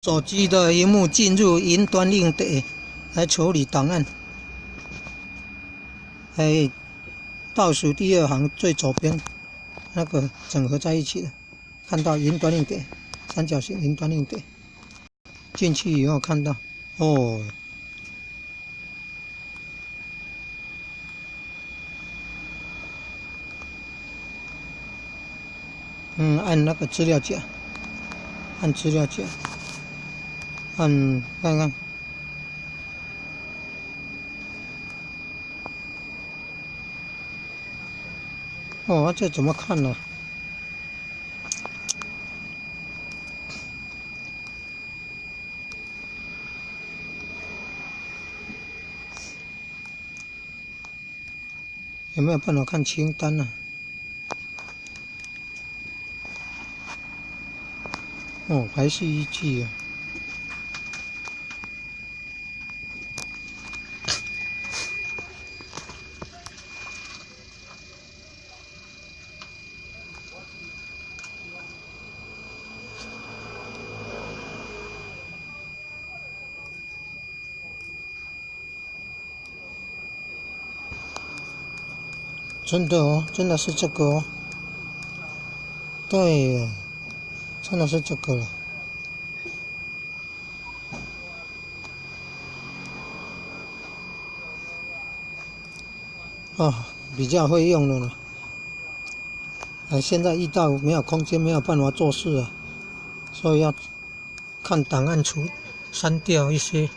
手机的萤幕进入云端硬碟来处理档案。倒数第二行最左边那个整合在一起的，看到云端硬碟，三角形云端硬碟。进去以后看到，哦，按那个资料夹，按资料夹，看看。哦，这怎么看呢？有没有办法看清单呢？哦，还是一 G 啊。真的哦，真的是这个哦。对，真的是这个了。啊，比较会用的了。现在遇到没有空间，没有办法做事啊，所以要看档案删掉一些，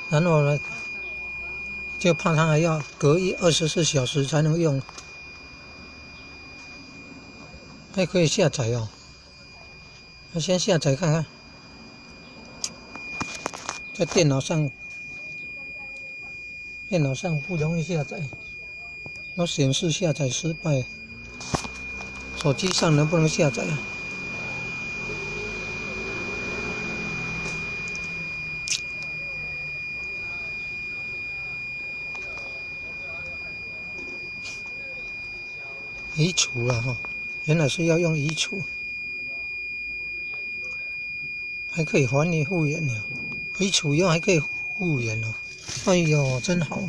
然后呢，就怕它还要隔24小时才能用。还可以下载哦，我先下载看看，在电脑上不容易下载，有显示下载失败。手机上能不能下载啊？移除了哈，原来是要用移除，还可以还你复原了，移除以后还可以复原了，哎呦，真好。